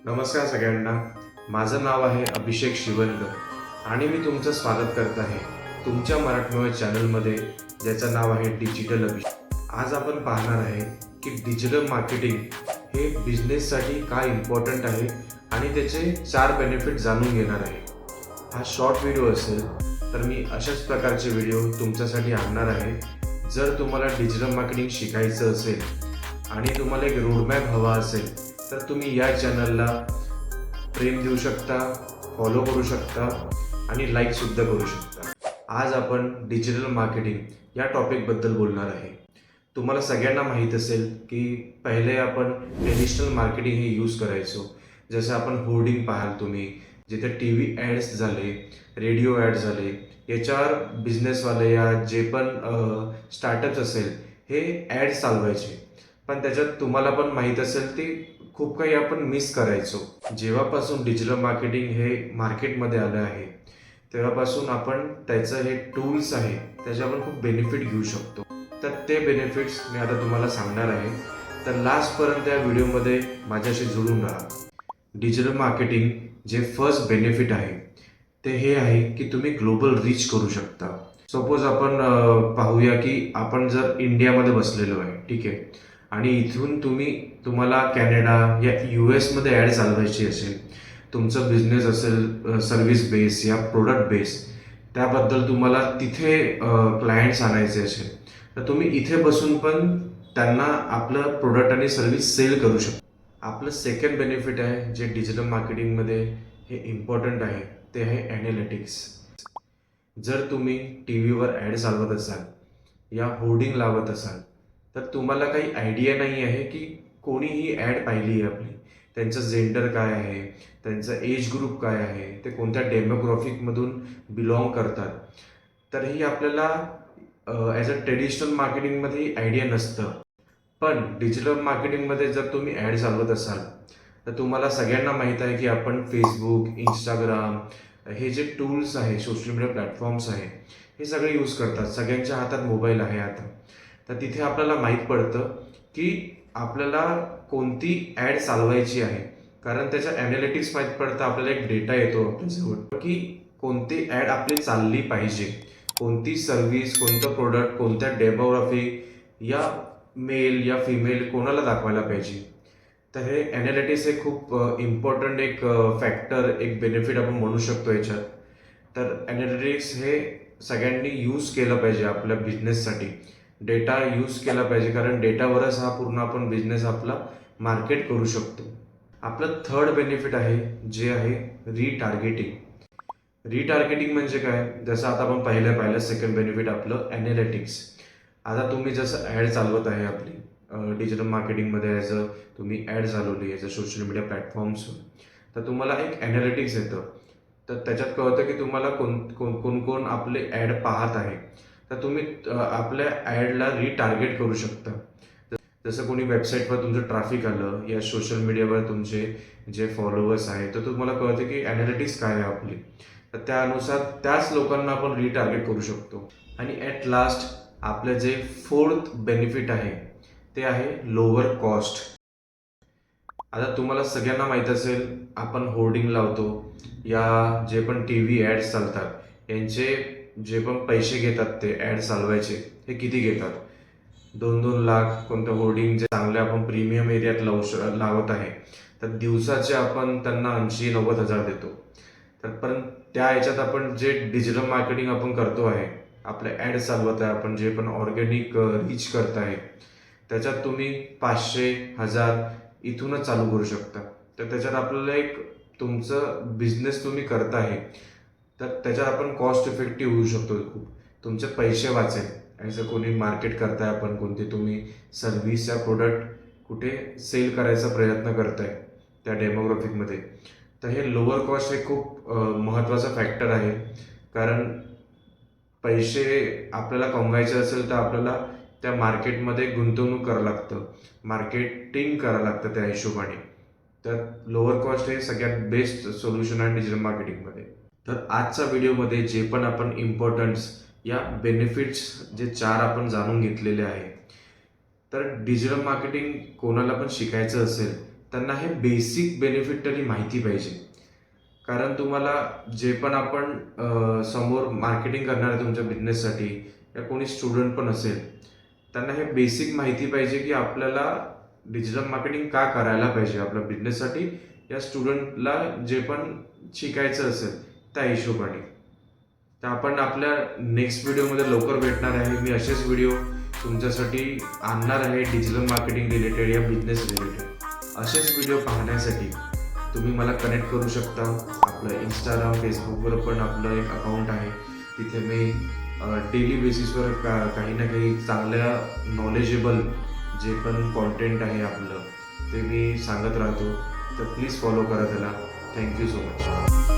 नमस्कार सगळ्यांना. माझं नाव आहे अभिषेक शिवनकर आणि मी तुमचं स्वागत करत आहे तुमच्या मराठमोळ्या चॅनलमध्ये, ज्याचं नाव आहे डिजिटल अभिषेक. आज आपण पाहणार आहे की डिजिटल मार्केटिंग हे बिझनेससाठी काय इम्पॉर्टंट आहे आणि त्याचे 4 बेनिफिट जाणून घेणार आहे. हा शॉर्ट व्हिडिओ असेल तर मी अशाच प्रकारचे व्हिडिओ तुमच्यासाठी आणणार आहे. जर तुम्हाला डिजिटल मार्केटिंग शिकायचं असेल आणि तुम्हाला एक रोडमॅप हवा असेल तर तुम्ही या चॅनलला प्रेम देऊ शकता, फॉलो करू शकता आणि लाईकसुद्धा करू शकता. आज आपण डिजिटल मार्केटिंग या टॉपिकबद्दल बोलणार आहे. तुम्हाला सगळ्यांना माहीत असेल की पहिले आपण ट्रेडिशनल मार्केटिंग हे यूज करायचो. जसं आपण होर्डिंग पाहाल तुम्ही, जिथे टी व्ही ॲड्स झाले, रेडिओ ॲड झाले, याच्यावर बिझनेसवाले या जे पण स्टार्टअप्स असेल हे ॲड्स चालवायचे. पण त्याच्यात तुम्हाला पण माहीत असेल ते खूप काही आपण मिस करायचो. जेव्हापासून डिजिटल मार्केटिंग हे मार्केटमध्ये आलं आहे तेव्हापासून आपण त्याचं हे टूल्स आहे त्याचे आपण खूप बेनिफिट घेऊ शकतो. तर ते बेनिफिट्स मी आता तुम्हाला सांगणार आहे. तर लास्टपर्यंत या व्हिडिओमध्ये माझ्याशी जोडून राहा. डिजिटल मार्केटिंग जे फर्स्ट बेनिफिट आहे ते हे आहे की तुम्ही ग्लोबल रीच करू शकता. सपोज आपण पाहूया की आपण जर इंडियामध्ये बसलेलो आहे, ठीक आहे, आणि इथून तुम्हाला कॅनडा या US मध्ये ॲड चालवायची असेल, तुमचं बिझनेस असेल सर्व्हिस बेस या प्रोडक्ट बेस, त्याबद्दल तुम्हाला तिथे क्लायंट्स आणायचे असेल तर तुम्ही इथे बसून पण त्यांना आपलं प्रोडक्ट आणि सर्व्हिस सेल करू शकता. आपलं सेकंड बेनिफिट आहे जे डिजिटल मार्केटिंगमध्ये हे इम्पॉर्टंट आहे ते आहे ॲनालिटिक्स. जर तुम्ही टी व्हीवर ॲड चालवत असाल या होर्डिंग लावत असाल तर तुम्हाला काही आयडिया नाही आहे की कोणीही ॲड पाहिली आहे आपली, त्यांचं जेंडर काय आहे, त्यांचं एज ग्रुप काय आहे, ते कोणत्या डेमोग्राफिकमधून बिलॉंग करतात. तर ही आपल्याला ॲज अ ट्रेडिशनल मार्केटिंगमध्ये आयडिया नसतं. पण डिजिटल मार्केटिंगमध्ये जर तुम्ही ॲड चालवत असाल तर तुम्हाला सगळ्यांना माहीत आहे की आपण फेसबुक, इंस्टाग्राम हे जे टूल्स आहे, सोशल मीडिया प्लॅटफॉर्म्स आहे, हे सगळे यूज करतात. सगळ्यांच्या हातात मोबाईल आहे आता. तर तिथे आपल्याला माहीत पडतं की आपल्याला कोणती ॲड चालवायची आहे, कारण त्याच्या ॲनालिटिक्स माहीत पडतं. आपल्याला एक डेटा येतो आपल्याजवळ की कोणती ॲड आपली चालली पाहिजे, कोणती सर्व्हिस, कोणतं प्रोडक्ट, कोणत्या डेमोग्राफी या मेल या फिमेल कोणाला दाखवायला पाहिजे. तर हे ॲनालिटिक्स हे खूप इम्पॉर्टंट एक फॅक्टर, एक बेनिफिट आपण म्हणू शकतो याच्यात. तर ॲनालिटिक्स हे सगळ्यांनी यूज केलं पाहिजे आपल्या बिझनेससाठी. डेटा यूज केला पाहिजे, कारण डेटावरच हा पूर्ण आपण बिझनेस आपला मार्केट करू शकतो. आपलं थर्ड बेनिफिट आहे जे आहे रिटार्गेटिंग. रिटार्गेटिंग म्हणजे काय, जसं आता आपण पाहिलं सेकंड बेनिफिट आपलं ॲनालिटिक्स. आता तुम्ही जसं ॲड चालवत आहे आपली डिजिटल मार्केटिंगमध्ये, ॲज अ तुम्ही ॲड चालवली ॲज अ सोशल मीडिया प्लॅटफॉर्म्सवर, तर तुम्हाला एक ॲनालिटिक्स येतं. तर त्याच्यात कळतं की तुम्हाला कोण आपले ॲड पाहत आहे. तर तुम्ही आपल्या ॲडला रिटार्गेट करू शकता. जसं कोणी वेबसाईटवर तुमचं ट्रॅफिक आलं या सोशल मीडियावर तुमचे जे फॉलोअर्स आहेत, तर तुम्हाला कळतं की ॲनालिटिक्स काय आहे आपली. तर त्यानुसार त्याच लोकांना आपण रिटार्गेट करू शकतो. आणि ॲट लास्ट आपलं जे फोर्थ बेनिफिट आहे ते आहे लोअर कॉस्ट. आता तुम्हाला सगळ्यांना माहीत असेल, आपण होर्डिंग लावतो या जे पण टी व्ही ॲड्स चालतात यांचे जे पण पैसे घेतात ते ॲड चालवायचे, हे किती घेतात? 2-2 लाख. कोणतं होर्डिंग जे चांगले आपण प्रीमियम एरियात लावत आहे तर दिवसाचे आपण त्यांना 80-90 हजार देतो. तर पण त्या ह्याच्यात आपण जे डिजिटल मार्केटिंग आपण करतो आहे, आपले ॲड चालवत आहे, आपण जे पण ऑर्गॅनिक रीच करत आहे, त्याच्यात तुम्ही 500-1000 इथूनच चालू करू शकता. तर त्याच्यात आपल्याला एक तुमचं बिझनेस तुम्ही करत आहे तर त्याच्यात आपण कॉस्ट इफेक्टिव्ह होऊ शकतो. खूप तुमचे पैसे वाचेल. ॲज अ कोणी मार्केट करताय, आपण कोणती तुम्ही सर्व्हिस या प्रोडक्ट कुठे सेल करायचा प्रयत्न करताय त्या डेमोग्राफिकमध्ये, तर हे लोअर कॉस्ट हे खूप महत्त्वाचा फॅक्टर आहे. कारण पैसे आपल्याला कमवायचे असेल तर आपल्याला त्या मार्केटमध्ये गुंतवणूक करावं लागतं, मार्केटिंग करावं लागतं त्या हिशोबाने. तर लोअर कॉस्ट हे सगळ्यात बेस्ट सोल्युशन आहे डिजिटल मार्केटिंगमध्ये. तर आजच्या व्हिडिओमध्ये जे पण आपण इम्पॉर्टन्स या बेनिफिट्स जे 4 आपण जाणून घेतलेले आहे. तर डिजिटल मार्केटिंग कोणाला पण शिकायचं असेल त्यांना हे बेसिक बेनिफिट तरी माहिती पाहिजे. कारण तुम्हाला जे पण आपण समोर मार्केटिंग करणार आहे तुमच्या बिझनेससाठी, या कोणी स्टुडंट पण असेल, त्यांना हे बेसिक माहिती पाहिजे की आपल्याला डिजिटल मार्केटिंग का करायला पाहिजे आपल्या बिझनेससाठी, या स्टुडंटला जे पण शिकायचं असेल त्या हिशोबाने. तर आपण आपल्या नेक्स्ट व्हिडिओमध्ये लवकर भेटणार आहे. मी असेच व्हिडिओ तुमच्यासाठी आणणार आहे डिजिटल मार्केटिंग रिलेटेड या बिझनेस रिलेटेड. असेच व्हिडिओ पाहण्यासाठी तुम्ही मला कनेक्ट करू शकता. आपलं इंस्टाग्राम, फेसबुकवर पण आपलं एक अकाउंट आहे. तिथे मी डेली बेसिसवर काही ना काही चांगल्या नॉलेजेबल जे पण कॉन्टेंट आहे आपलं ते मी सांगत राहतो. तर प्लीज फॉलो करा त्याला. Thank you so much.